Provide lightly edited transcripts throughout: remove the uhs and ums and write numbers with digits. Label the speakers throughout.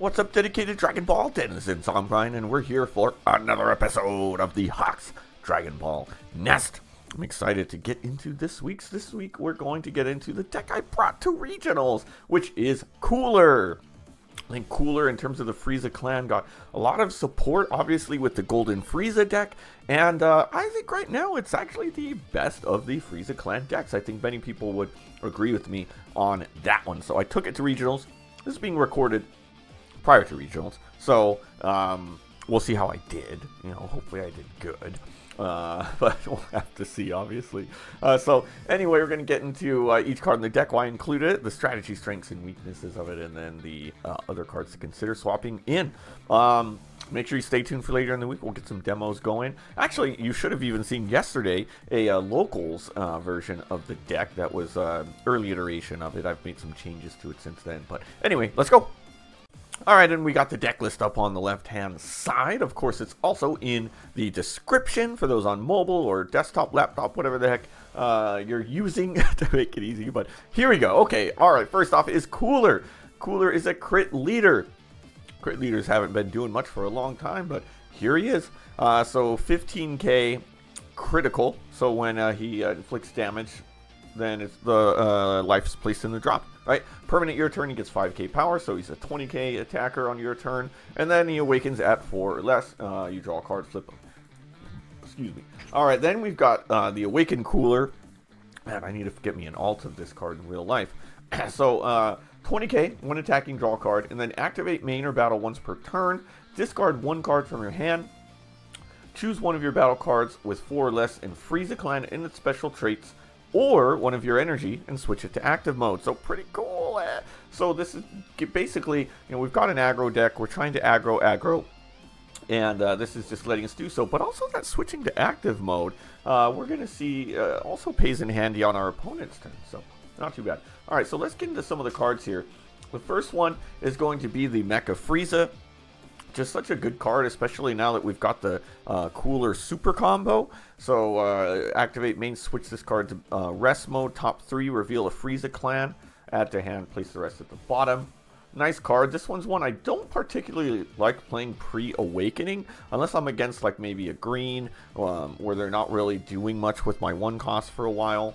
Speaker 1: What's up, dedicated Dragon Ball denizens? I'm Brian, and we're here for another episode of the Hawks Dragon Ball Nest. I'm excited to get into this week's. This week, we're going to get into the deck I brought to regionals, which is Cooler. I think Cooler, in terms of the Frieza clan, got a lot of support, obviously, with the Golden Frieza deck. And I think right now it's actually the best of the Frieza clan decks. I think many people would agree with me on that one. So I took it to regionals. This is being recorded prior to regionals, so we'll see how I did. You know, hopefully I did good, but we'll have to see, obviously. So anyway, we're going to get into each card in the deck, why I included it, the strategy, strengths, and weaknesses of it, and then the other cards to consider swapping in. Make sure you stay tuned for later in the week. We'll get some demos going. Actually, you should have even seen yesterday a locals version of the deck that was early iteration of it. I've made some changes to it since then, but anyway, let's go. Alright, and we got the deck list up on the left-hand side. Of course, it's also in the description for those on mobile or desktop, laptop, whatever the heck you're using to make it easy. But here we go. Okay, alright, first off is Cooler. Cooler is a crit leader. Crit leaders haven't been doing much for a long time, but here he is. So 15k critical. So when he inflicts damage, then it's the life is placed in the drop. Right, permanent your turn, he gets 5k power, so he's a 20k attacker on your turn, and then he awakens at 4 or less. You draw a card, flip him. Excuse me. Alright, then we've got the Awakened Cooler. Man, I need to get me an alt of this card in real life. So, 20k, one attacking, draw a card, and then activate main or battle once per turn. Discard one card from your hand. Choose one of your battle cards with 4 or less in Frieza clan and its special traits, or one of your energy, and switch it to active mode. So pretty cool. So this is basically, you know, we've got an aggro deck. We're trying to aggro, and this is just letting us do so. But also that switching to active mode, we're going to see also pays in handy on our opponent's turn. So not too bad. All right, so let's get into some of the cards here. The first one is going to be the Mecha Frieza. Just such a good card, especially now that we've got the Cooler super combo. So activate main, switch this card to rest mode, top 3, reveal a Frieza clan, add to hand, place the rest at the bottom. Nice card. This one's one I don't particularly like playing pre-awakening, unless I'm against like maybe a green, where they're not really doing much with my 1 cost for a while.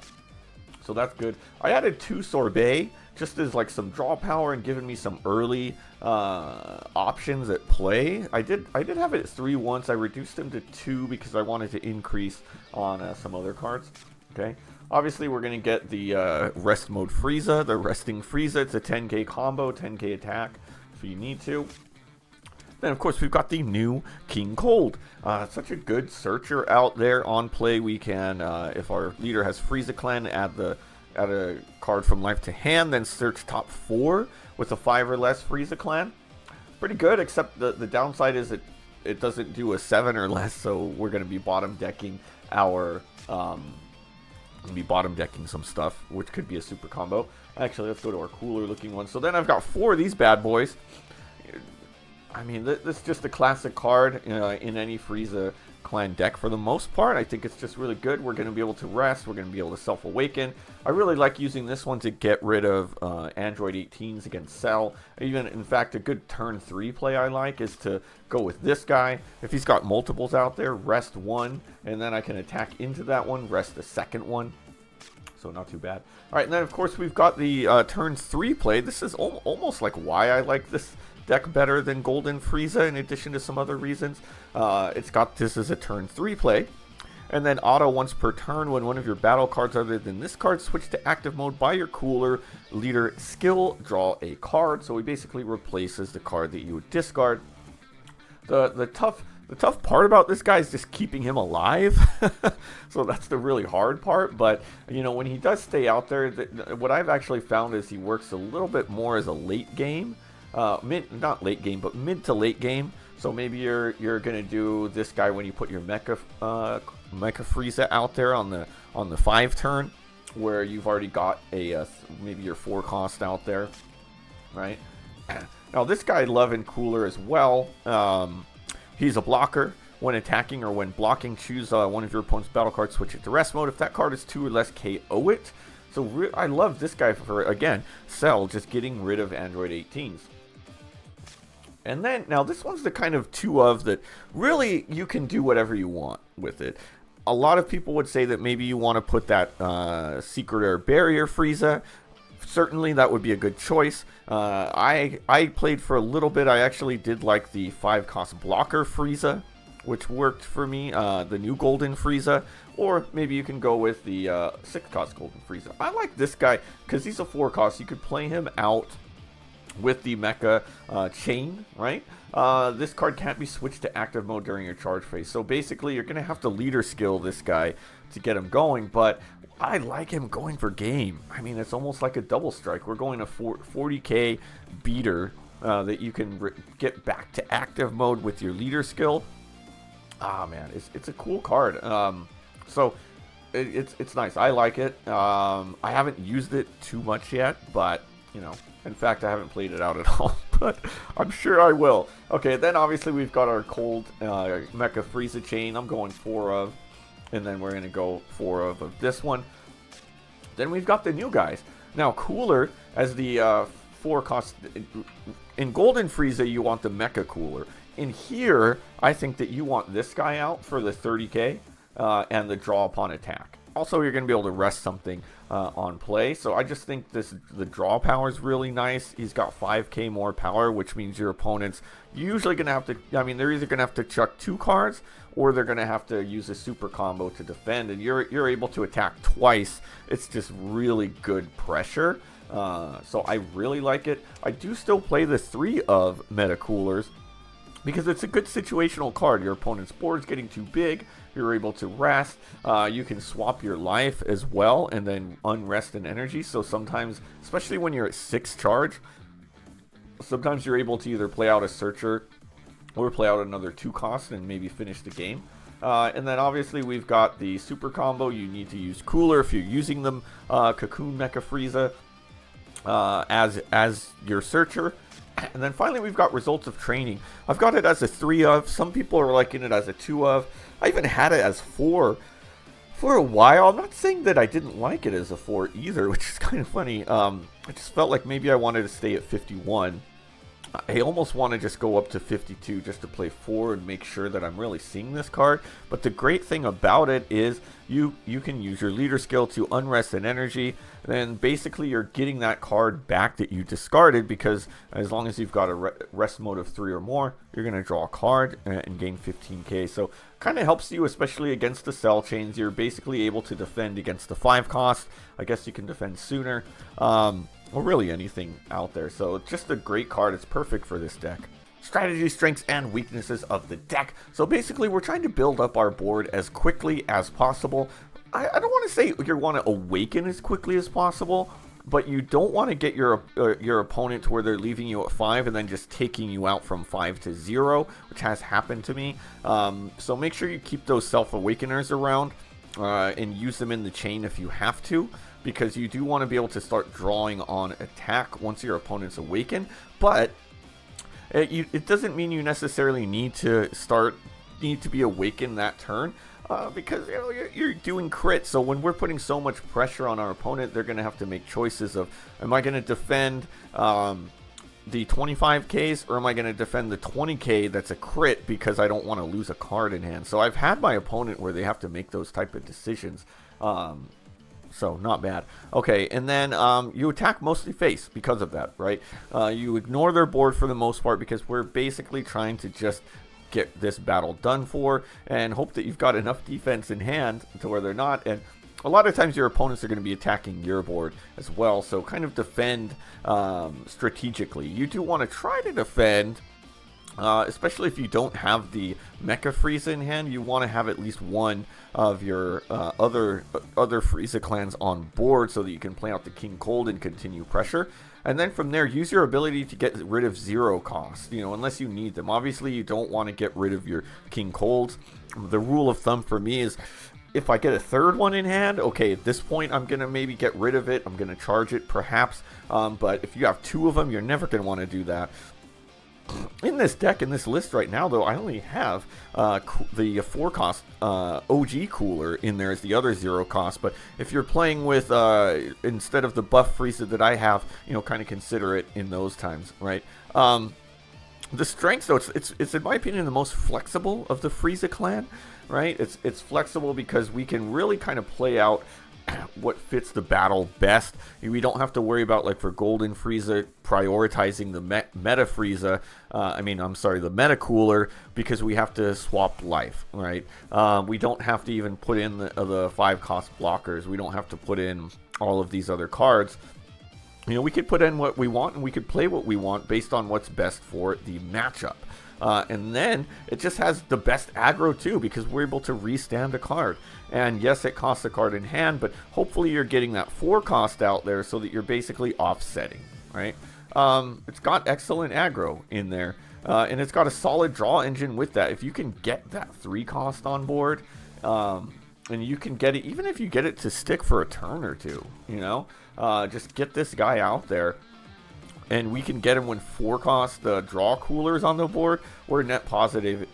Speaker 1: So that's good. I added 2 Sorbet, just as like some draw power and giving me some early options at play. I did have it at 3 once. I reduced them to 2 because I wanted to increase on some other cards. Okay. Obviously, we're going to get the rest mode Frieza, the resting Frieza. It's a 10k combo, 10k attack if you need to. Then, of course, we've got the new King Cold. Such a good searcher out there on play. We can, if our leader has Frieza clan, add a card from life to hand, then search top 4 with a 5 or less Frieza clan. Pretty good, except the downside is it doesn't do a 7 or less, so we're going to be bottom decking our some stuff, which could be a super combo. Actually, let's go to our cooler looking one. So then I've got 4 of these bad boys. I mean, this is just a classic card in any Frieza clan deck for the most part. I think it's just really good. We're going to be able to rest. We're going to be able to self-awaken. I really like using this one to get rid of Android 18s against Cell. Even, in fact, a good turn 3 play I like is to go with this guy. If he's got multiples out there, rest 1, and then I can attack into that one, rest the second one. So not too bad. All right, and then, of course, we've got the turn 3 play. This is almost like why I like this deck better than Golden Frieza, in addition to some other reasons. It's got this as a turn 3 play, and then auto once per turn. When one of your battle cards other than this card switch to active mode by your Cooler leader skill, draw a card. So he basically replaces the card that you would discard. The tough part about this guy is just keeping him alive. So that's the really hard part. But you know, when he does stay out there, what I've actually found is he works a little bit more as a late game. Not late game, but mid to late game. So maybe you're gonna do this guy when you put your Mecha Frieza out there on the 5 turn, where you've already got a maybe your 4 cost out there, right? Now this guy I love in Cooler as well. He's a blocker. When attacking or when blocking, choose one of your opponent's battle cards, switch it to rest mode. If that card is 2 or less, KO it. So I love this guy for, again, Cell, just getting rid of Android 18s. And then, now this one's the kind of 2 of that really you can do whatever you want with it. A lot of people would say that maybe you want to put that Secret Air Barrier Frieza. Certainly that would be a good choice. I played for a little bit. I actually did like the 5-cost blocker Frieza, which worked for me, the new Golden Frieza, or maybe you can go with the 6-cost Golden Frieza. I like this guy because he's a 4-cost. You could play him out with the Mecha chain, right? This card can't be switched to active mode during your charge phase. So basically, you're going to have to leader skill this guy to get him going, but I like him going for game. I mean, it's almost like a double strike. We're going to 40k beater that you can get back to active mode with your leader skill. Ah, man, it's a cool card. So it's nice. I like it. I haven't used it too much yet, but, you know, in fact, I haven't played it out at all, but I'm sure I will. Okay, then obviously we've got our cold Mecha Frieza chain. I'm going 4 of, and then we're going to go 4 of this one. Then we've got the new guys. Now, Cooler as the 4-cost. In Golden Frieza, you want the Mecha-Cooler. In here, I think that you want this guy out for the 30k and the draw upon attack. Also, you're going to be able to rest something on play. So I just think the draw power is really nice. He's got 5k more power, which means your opponent's usually going to have to, I mean, they're either going to have to chuck 2 cards or they're going to have to use a super combo to defend. And you're able to attack twice. It's just really good pressure. So I really like it. I do still play the 3 of Meta-Coolers, because it's a good situational card. Your opponent's board is getting too big. You're able to rest. You can swap your life as well and then unrest an energy. So sometimes, especially when you're at 6 charge, sometimes you're able to either play out a Searcher or play out another 2-cost and maybe finish the game. And then obviously we've got the super combo. You need to use Cooler if you're using them. Cocoon Mecha Frieza as your Searcher. And then finally we've got Results of Training. I've got it as a 3 of. Some people are liking it as a 2 of. I even had it as 4 for a while. I'm not saying that I didn't like it as a 4 either, which is kind of funny. I just felt like maybe I wanted to stay at 51. I almost want to just go up to 52 just to play 4 and make sure that I'm really seeing this card. But the great thing about it is you can use your leader skill to unrest an energy. And then basically you're getting that card back that you discarded, because as long as you've got a rest mode of 3 or more, you're going to draw a card and gain 15k. So kind of helps you, especially against the cell chains. You're basically able to defend against the 5-cost. I guess you can defend sooner. Or really anything out there. So it's just a great card. It's perfect for this deck. Strategy, strengths, and weaknesses of the deck. So basically we're trying to build up our board as quickly as possible. I don't want to say you want to awaken as quickly as possible, but you don't want to get your opponent to where they're leaving you at 5 and then just taking you out from 5 to 0, which has happened to me. So make sure you keep those self-awakeners around and use them in the chain if you have to, because you do want to be able to start drawing on attack once your opponent's awakened. But it doesn't mean you necessarily need to be awakened that turn, because you're doing crit. So when we're putting so much pressure on our opponent, they're going to have to make choices of, am I going to defend the 25Ks, or am I going to defend the 20K that's a crit because I don't want to lose a card in hand? So I've had my opponent where they have to make those type of decisions. So not bad. Okay, and then you attack mostly face because of that, right? You ignore their board for the most part, because we're basically trying to just get this battle done for and hope that you've got enough defense in hand to where they're not. And a lot of times your opponents are going to be attacking your board as well, so kind of defend strategically. You do want to try to defend, especially if you don't have the Mecha Frieza in hand. You want to have at least one of your other Frieza clans on board so that you can play out the King Cold and continue pressure. And then from there, use your ability to get rid of 0 cost, unless you need them. Obviously, you don't want to get rid of your King Colds. The rule of thumb for me is, if I get a 3rd one in hand, okay, at this point, I'm going to maybe get rid of it. I'm going to charge it, perhaps. But if you have 2 of them, you're never going to want to do that. In this deck, in this list right now, though, I only have the 4-cost OG Cooler in there as the other 0-cost. But if you're playing with, instead of the buff Frieza that I have, kind of consider it in those times, right? The strength, though, it's in my opinion the most flexible of the Frieza clan, right? It's flexible because we can really kind of play out what fits the battle best. We don't have to worry about, like for Golden Frieza, prioritizing the Meta Frieza. The Meta-Cooler, because we have to swap life, right? We don't have to even put in the 5-cost blockers. We don't have to put in all of these other cards. We could put in what we want, and we could play what we want based on what's best for the matchup. And then it just has the best aggro too, because we're able to restand a card. And yes, it costs a card in hand, but hopefully you're getting that 4 cost out there so that you're basically offsetting, right? It's got excellent aggro in there, and it's got a solid draw engine with that. If you can get that 3 cost on board, and you can get it, even if you get it to stick for a turn or two, just get this guy out there. And we can get him when 4 cost draw coolers on the board. We're net positive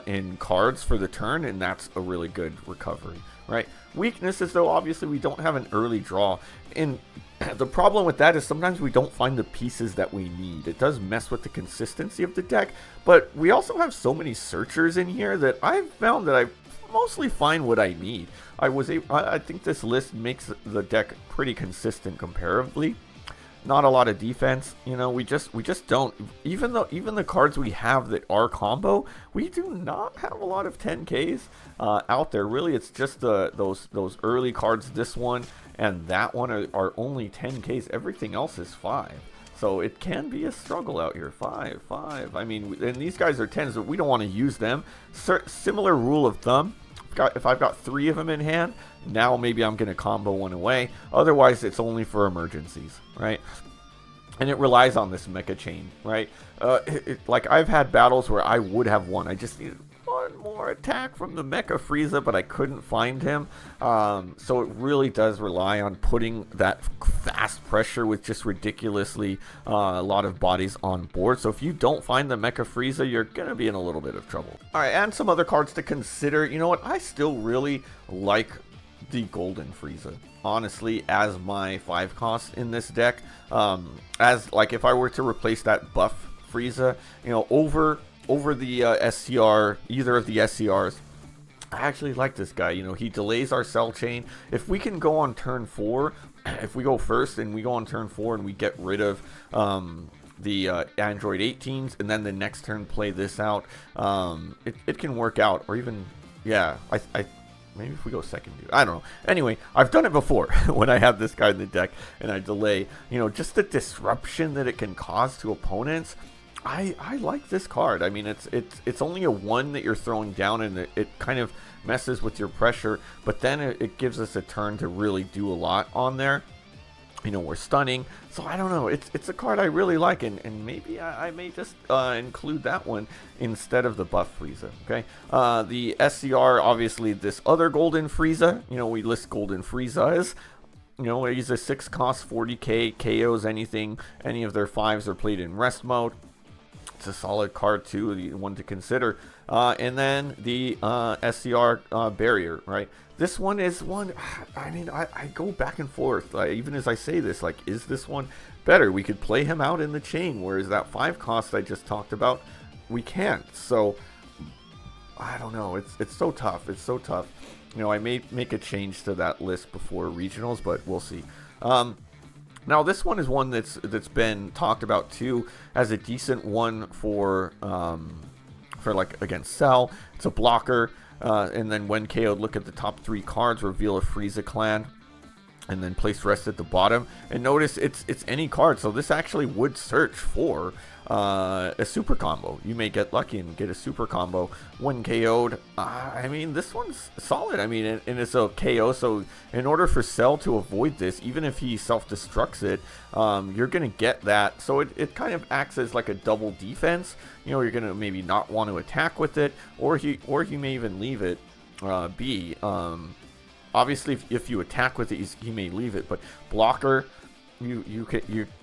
Speaker 1: in cards for the turn, and that's a really good recovery, right? Weaknesses, though, obviously we don't have an early draw. And the problem with that is sometimes we don't find the pieces that we need. It does mess with the consistency of the deck, but we also have so many searchers in here that I've found that I mostly find what I need. I think this list makes the deck pretty consistent comparatively. Not a lot of defense, we just don't. Even the cards we have that are combo, we do not have a lot of 10Ks out there. Really, it's just those early cards. This one and that one are only 10Ks. Everything else is 5. So it can be a struggle out here. 5. I mean, and these guys are 10s, but we don't want to use them. Similar rule of thumb. If I've got 3 of them in hand, now maybe I'm going to combo one away. Otherwise, it's only for emergencies, right? And it relies on this mecha chain, right? Like, I've had battles where I would have won. I just needed one more attack from the Mecha Frieza, but I couldn't find him. So it really does rely on putting that fast pressure with just ridiculously a lot of bodies on board. So if you don't find the Mecha Frieza, you're going to be in a little bit of trouble. All right, and some other cards to consider. You know what? I still really like the Golden Frieza, honestly, as my 5 cost in this deck. As like if I were to replace that buff Frieza, over the SCR, either of the SCRs, I actually like this guy. He delays our cell chain. If we can go on turn 4, if we go first and we go on turn 4 and we get rid of the Android 18s, and then the next turn play this out, it can work out. Or even, yeah, maybe if we go second, I don't know. Anyway, I've done it before when I have this guy in the deck and I delay. Just the disruption that it can cause to opponents. I like this card. I mean, it's only a 1 that you're throwing down, and it kind of messes with your pressure. But then it gives us a turn to really do a lot on there. We're stunning. So I don't know. It's a card I really like, and maybe I may just include that one instead of the buff Frieza. Okay. The SCR, obviously, this other Golden Frieza. We list Golden Frieza as. He's a 6 cost, 40k, KOs anything. Any of their 5s are played in rest mode. It's a solid card too, the one to consider. And then the SCR barrier, right? This one is one, I mean, I go back and forth. Even as I say this, like, is this one better? We could play him out in the chain, whereas that 5 cost I just talked about, we can't. So, I don't know. It's so tough. It's so tough. I may make a change to that list before regionals, but we'll see. Now this one is one that's been talked about too as a decent one for like against Cell. It's a blocker, and then when KO'd, look at the top 3 cards, reveal a Frieza clan, and then place rest at the bottom. And notice it's any card, so this actually would search for a super combo. You may get lucky and get a super combo when KO'd. I mean, this one's solid. I mean, and it's a KO, so in order for Cell to avoid this, even if he self-destructs it, you're going to get that. So it kind of acts as like a double defense. You're going to maybe not want to attack with it, or he may even leave it be. Obviously, if you attack with it, he may leave it, but blocker, you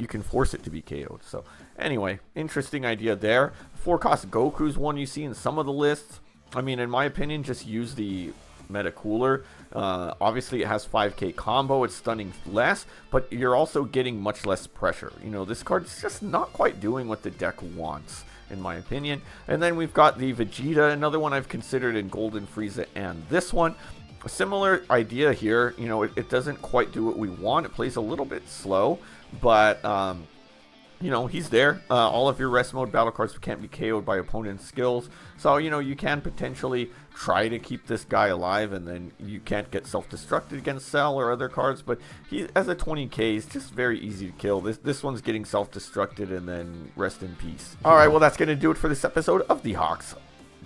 Speaker 1: can force it to be KO'd. So anyway, interesting idea there. 4 cost Goku's one you see in some of the lists. I mean, in my opinion, just use the Meta-Cooler. Obviously, it has 5k combo. It's stunning less, but you're also getting much less pressure. This card's just not quite doing what the deck wants. in my opinion. And then we've got the Vegeta, another one I've considered in Golden Frieza, and this one. A similar idea here, you know, it doesn't quite do what we want. It plays a little bit slow, but, you know, he's there. All of your rest mode battle cards can't be KO'd by opponent's skills. So, you know, you can potentially try to keep this guy alive, and then you can't get self-destructed against Cell or other cards. But he, as a 20k, is just very easy to kill. This one's getting self-destructed and then rest in peace. All right, well, that's going to do it for this episode of the Hawks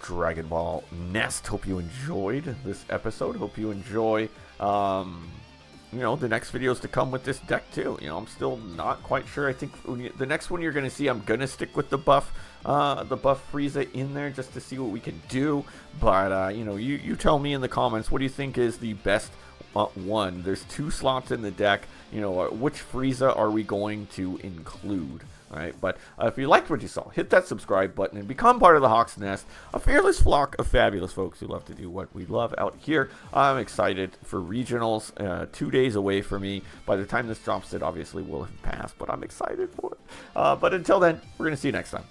Speaker 1: Dragon Ball Nest. Hope you enjoyed this episode. Hope you enjoy, you know, the next videos to come with this deck too. You know, I'm still not quite sure. I think the next one you're going to see, I'm going to stick with the buff Frieza in there just to see what we can do. But, you know, you tell me in the comments, what do you think is the best one? There's 2 slots in the deck. You know, which Frieza are we going to include? Alright, but if you liked what you saw, hit that subscribe button and become part of the Hawks Nest, a fearless flock of fabulous folks who love to do what we love out here. I'm excited for regionals, 2 days away for me. By the time this drops, it obviously will have passed, but I'm excited for it. But until then, we're going to see you next time.